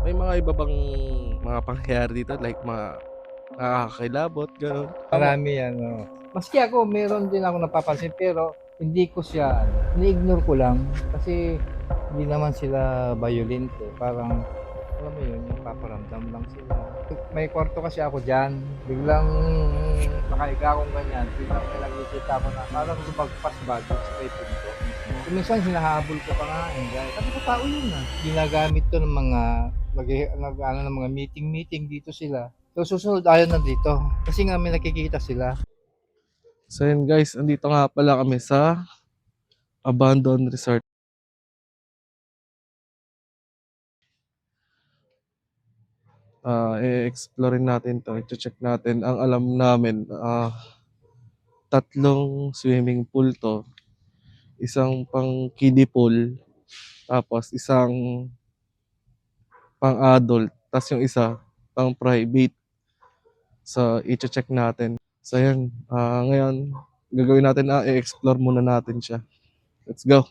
May mga iba bang mga pangyayari dito like mga nakakakilabot, gano'n? Tama. Marami yan, oo. Maski ako meron din akong napapansin pero hindi ko siya ini-ignore ko lang kasi hindi naman sila violent, eh, parang alam mo yun, nagpaparamdam lang sila. May kwarto kasi ako diyan, biglang nakahiga akong ganyan, biglang may nakikita ko na parang lumagpas ba dun sa may pinto. Kung minsan hinahabol ko pa nga, eh, dahil sabi ko tao yun, ginagamit 'to ng mga nag-aano ng mga meeting dito sila. So susunod ayaw na dito kasi nga may nakikita sila. So yun guys, andito nga pala kami sa abandoned resort. I-explore natin 'to, i-che-check natin. Ang alam namin, 3 swimming pool 'to, isang pang kiddie pool, tapos isang pang-adult, ta's yung isa pang-private. So iche-check natin. So ayan, ngayon gagawin natin, i-explore muna natin siya. Let's go.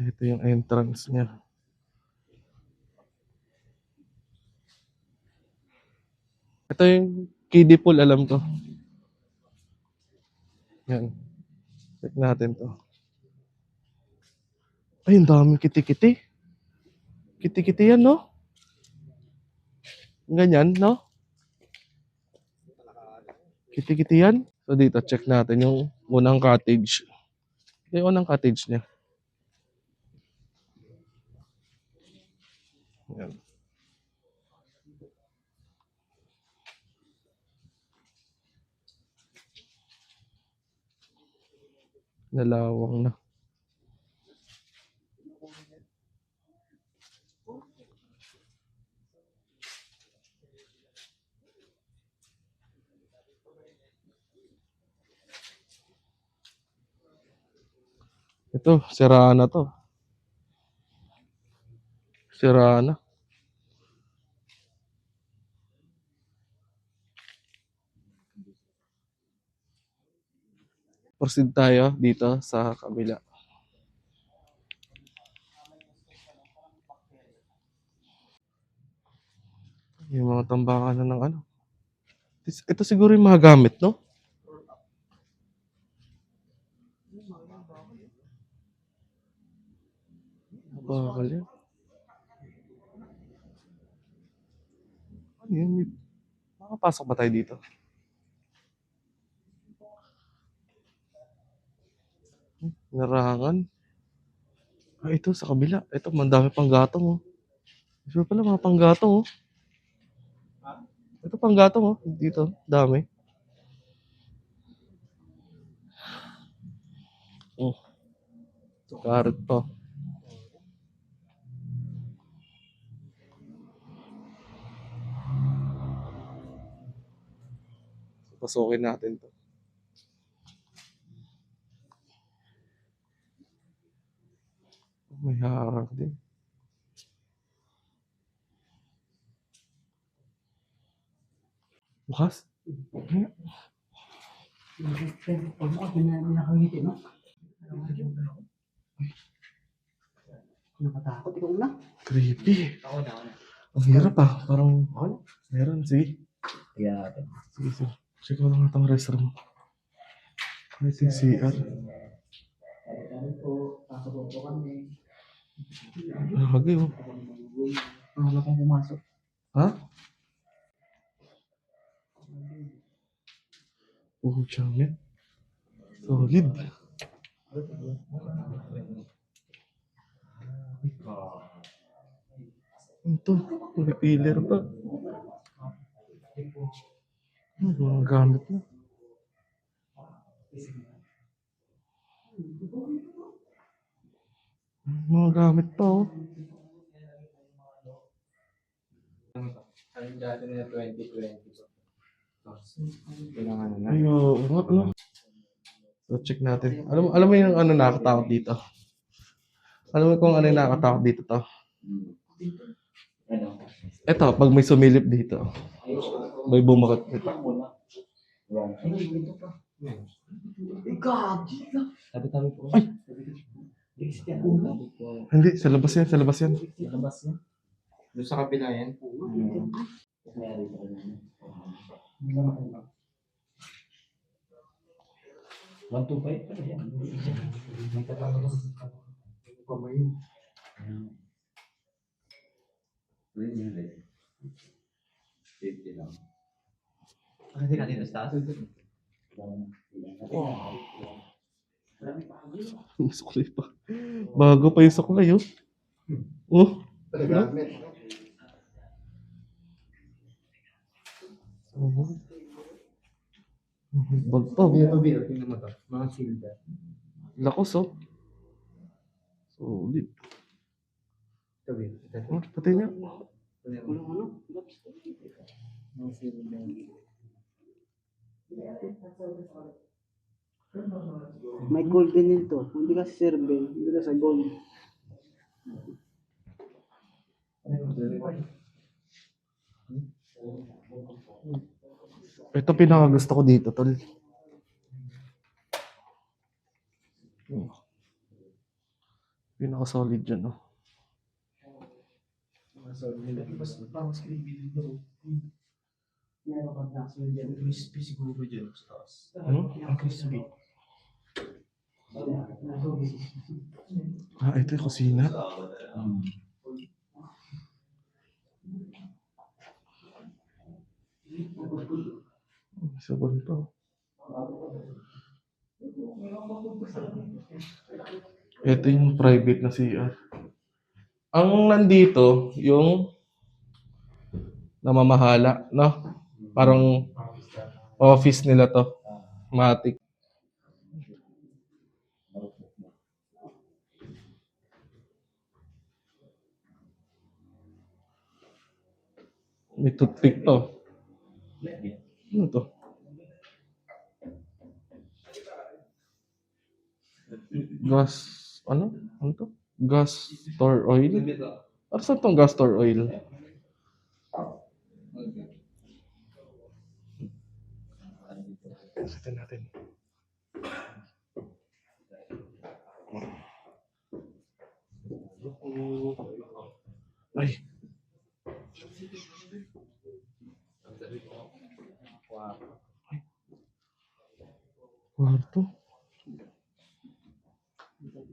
Ito yung entrance niya. Ito yung kiddie pool, alam ko. Yan, check natin 'to. Ay, ang daming kiti-kiti. Kiti-kiti yan 'no? Ganyan 'no? Kiti-kiti yan. So dito check natin yung unang cottage. Ito yung unang cottage niya. Yan, nalawang na. Ito, sira na 'to. Sira na. Proceed tayo dito sa kabila. Yung mga tambakan na ng ano. Ito siguro yung mga gamit 'no? Bakal yan. Ano yun? Makapasok ba tayo dito? Larangan. Ito sa kabila. Ito, mandami pang gatong oh. Sure pala mga panggatong oh. Ito panggatong oh. Dito, dami. Oh, karet pa. Pasukin natin 'to. May harang din. Bukas? Pag mo kasi nakangiti, no? Nakatakot, ikaw na. Creepy. Ako na. Ang hirap parang meron, sige. Yeah. Sige, sige. Check ko lang itong restroom. Ito yung CR. Kami po, pasok po kami. Lagi oh. Wala kong pumasok. Ha? Oh, champion. Solid. Ito, may pillar pa. Mga gamit na. Mga gamit pa oh. Ano dati na 2020 po. Kailangan na. Ay, ano? So, check natin. Alam mo yung ano nakakatakot dito? Alam mo kung ano yung nakakatakot dito to? Ito, pag may sumilip dito, may bumakot dito. Gagi ka. Ay! Sabi ko, Hindi, sa labas yan, sa labas yan. labas niya. Doon sa kabila yan. Mayroon pa rin. 125 pa rin. May katapos. Kamay. Kasi ka dito sa taas. Suklay pa. Bago pa yung suklay, oh. Oh. Gamit. Oh. Bag pa, oh. Tingnan mo to. Mga silver. Lakos, oh. Solid. Ito, Bill. Oh, pati niya. Mga silver. May gold din nito. Hindi kasi silver, hindi kasi gold. Ito pinakagusto ko dito, tol. Pinaka-solid dyan, oh. Meron kang nasunod dyan. Crispy siguro dyan sa taas. Ang crispy. Ah, ito yung kusina. Sabon pa. Ito yung private na CR. Ang nandito, yung namamahala, no? Parang office nila to. Matic. May toothpick to. Ano to? Gas, ano? Ano to? Gas store oil? Ano saan tong gas store oil? Ito natin. Ay. Kwarto.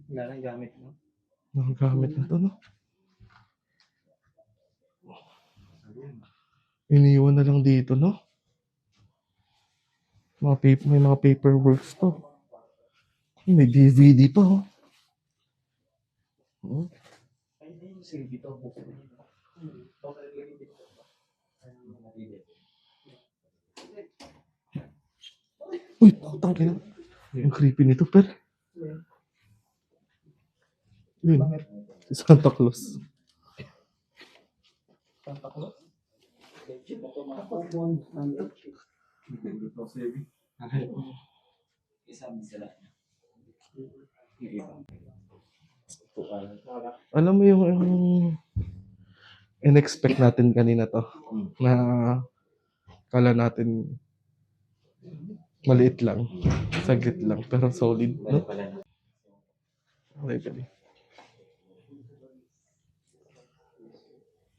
Wala nang gamit mo. Nakagamit na to, no? Iniwan na lang dito, no? May mga paperworks to. May DVD pa, oh. Oh. Uy, putang ina. Ang creepy nito, per. Yun. Si Santa Claus. Alam mo yung in-expect natin kanina to. Na kala natin maliit lang. Saglit lang. Pero solid, no? Okay, pwede.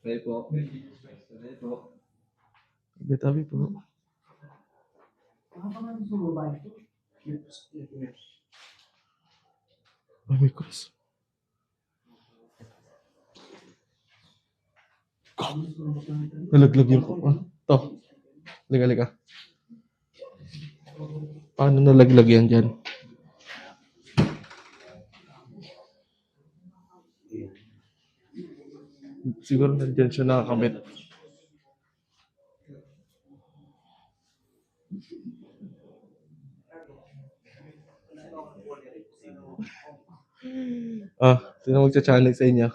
Pwede po. Pwede po. Tabi po. Oh, may cross. Nalaglag yung to. Liga. Paano nalaglag yan dyan? Siguro nandyan siya nakakabit. Sino magcha-challenge sa inyo?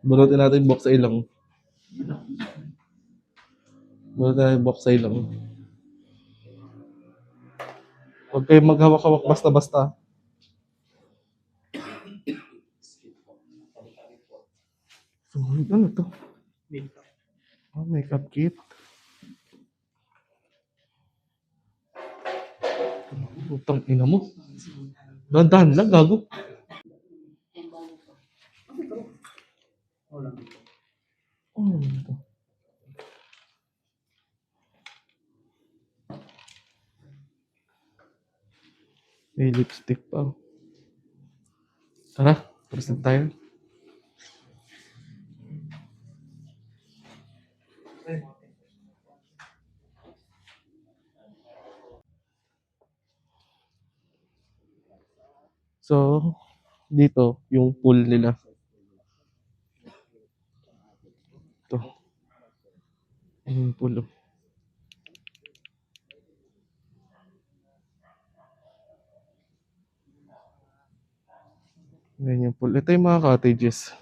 Bunutin natin yung box sa ilong. Bunutin natin yung box sa ilong. Huwag kayong maghawak-hawak basta-basta. So, ano to? Makeup kit. Putang ina mo. Dahan-dahan lang, gago. Ano naman ito? May lipstick pa. Tara, proceed tayo. So, dito, yung pool nila. Ito. Yung pool. Oh. Ngayon yung pool. Ito yung mga cottages.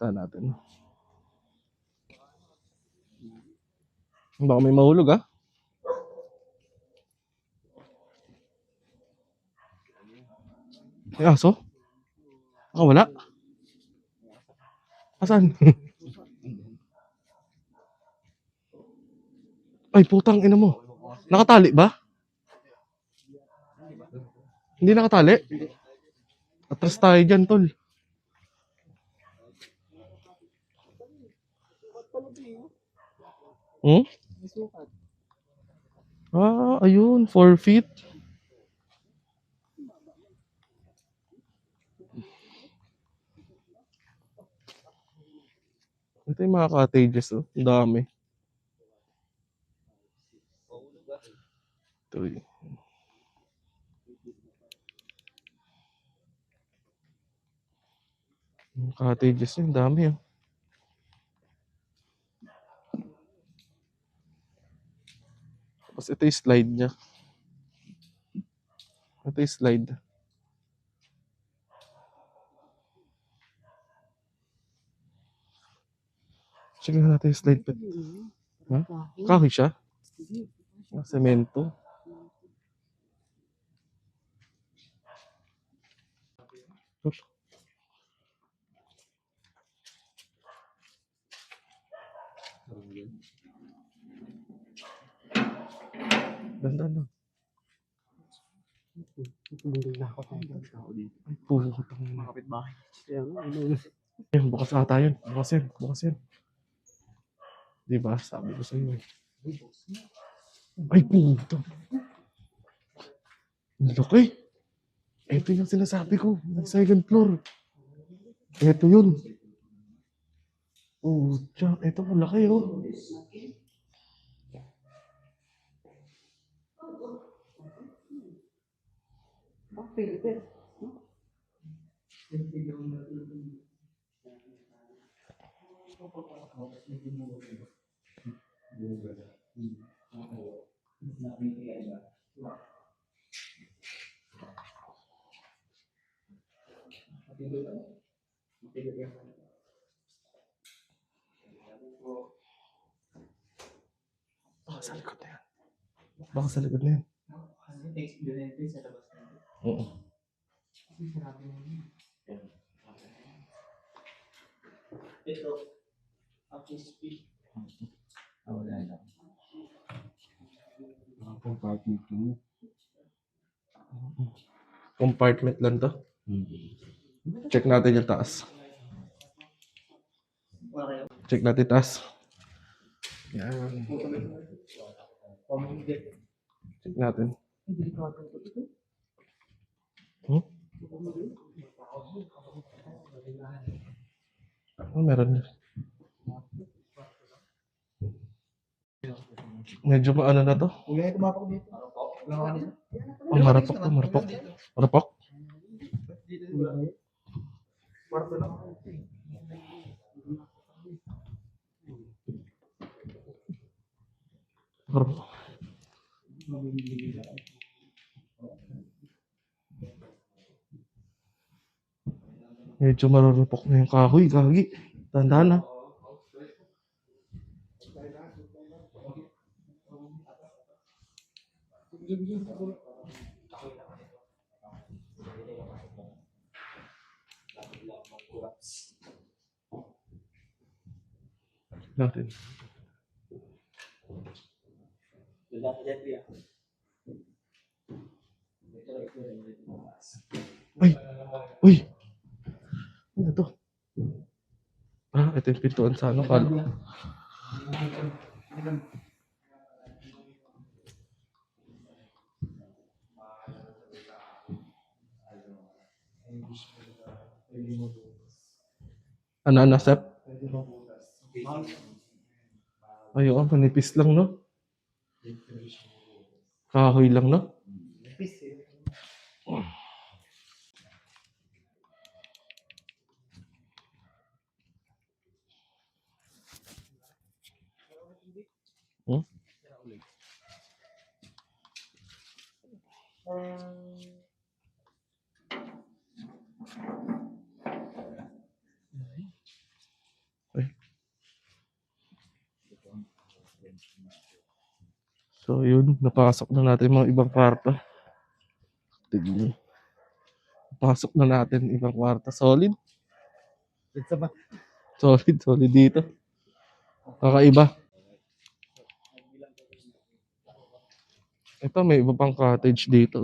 Punta natin. Baka may mahulog ah. May aso? Ah, wala. Asan? Ay, putang ina mo. Nakatali ba? Hindi nakatali? Atras tayo dyan, tol. Hmm? Ah, ayun. 4 feet. Ito yung mga cottages, oh. Ang dami. Ito yun. Yung cottages, yung dami, oh. Tapos ito yung slide niya. Ito yung slide. Check natin yung slide pa. Ha? Kahoy siya? Ah, semento. Oops. Ganda na. Ay, putang ina. Kapitbahay. Ayun, bukas ata yun. Bukas yan. Bukas yan. Diba? Sabi ko sa'yo eh. Ay, puto. Ang laki. Ito yung sinasabi ko. Second floor. Ito yun. Oh, tiyan. Ito malaki oh. Baka sa likod na yan. Baka sa likod na yan. Oo. Ito. Office fee. Wala lang. Compartment lang to. Check natin yung taas. Check natin taas. Yan. Check natin. Hmm? Oh, meron. Medyo maano na to. Huwag tumapak dito. Oh, marapok to, marapok. Marapok? Marapok. Medyo mararapok na yung kahoy, gagi. Tandaan na. Natin. Ay! Uy! Ano to? Ito yung pintuan sa ano, kala. Ano, Sep? Ayun, manipis lang, no? Kahoy lang, no? Hmm? Ay. So, yun. Napasok na natin mga ibang kwarto. Tignan. Napasok na natin ibang kwarto. Solid. Ito ba? Solid dito. Kakaiba. Ito, may iba pang cottage dito.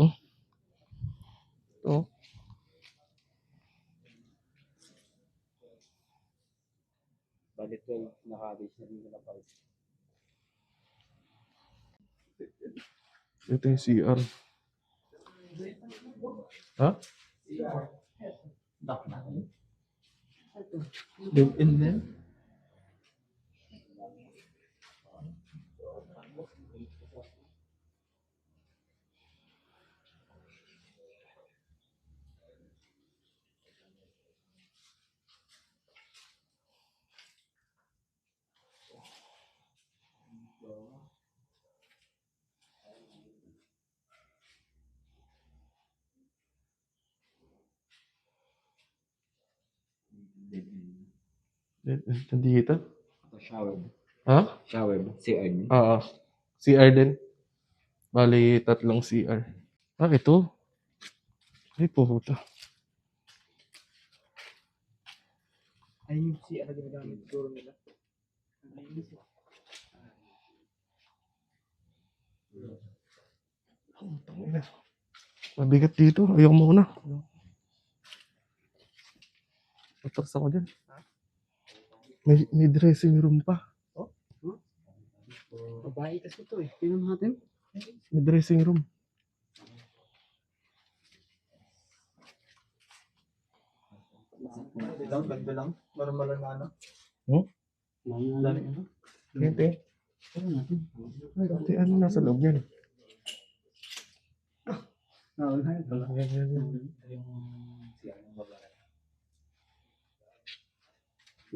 Ito. Bali 12 na cottage na dito na pala. Ito yung CR. Ha? Built-in din. Nandito? Shower. Ha? Shower. CR niya. Oo. CR din. Bali, 3 CR. Ah, ito. Ay, puhuta. Ay, yung CR na ginagamit siguro nila. Tangina. Mabigat dito. Ayoko muna. Atras ako dyan. May dressing room pa. Babae kasi ito eh. Tingnan natin. May dressing room. Ganda lang. Normal na ano. Hmm? Dami ano? Hindi. Dati ano nasa loob yan.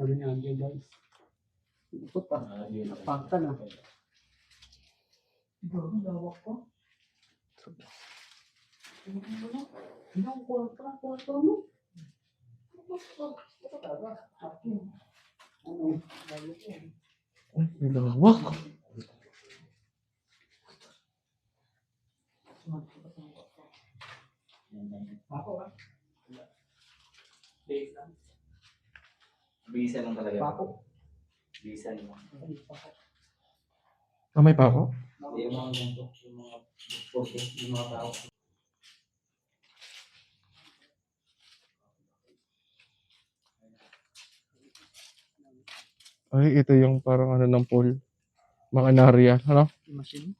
Dami niya andyan guys. Ito pa. Pakta na. Ay, may lawak. Bisa lang talaga. Bisa lang. Ah, may pa ako? Yung mga ganito, yung mga poste, yung mga tao. Ay, ito yung parang ano ng pool. Makanarya. Ano? Machine.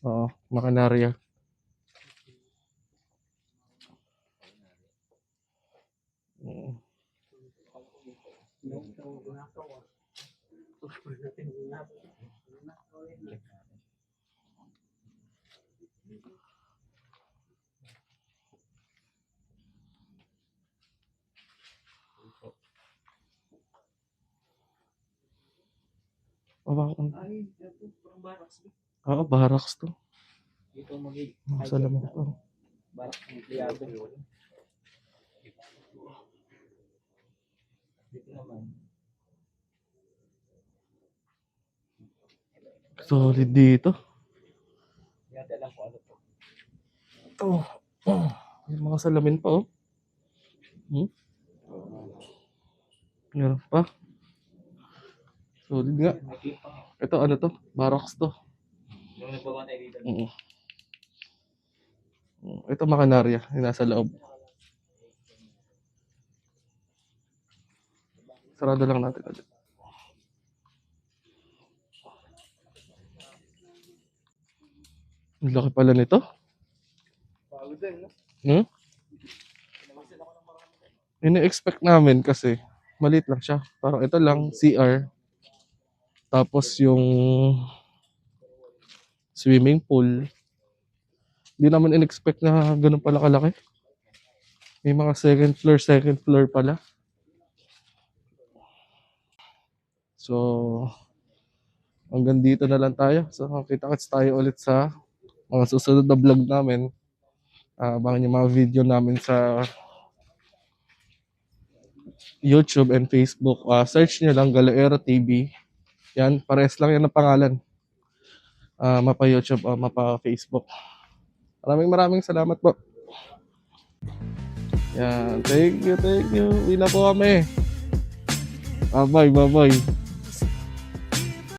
Oo, Makanarya. Ay, ito. Parang barracks. Oo, barracks to. Dito mag-i. Sa lamang to. Barracks ng empleyado. Dito naman. Solid dito. Yan, alam ko ano to. Oh. May mga salamin pa, oh. Hmm? Meron pa. Solid nga. Ito, ano to? Barracks to. Yung nagbabantay dito. Oo. Ito, Makanarya. Yung nasa loob. Sarado lang natin ulit. Ang laki pala nito. Bago din, no? Hmm? Ini-expect namin kasi maliit lang siya. Parang ito lang, CR. Tapos yung swimming pool. Hindi naman in-expect na ganun pala kalaki. May mga second floor pala. So, hanggang dito na lang tayo. So, kita-kits tayo ulit sa mga susunod na vlog namin. Abangan yung mga video namin sa YouTube and Facebook. Search nyo lang Galoero TV. Yan, pares lang yan ang pangalan. Mapa YouTube o mapa Facebook. Maraming salamat po. Yan, thank you. Uwi na po kami. Bye-bye.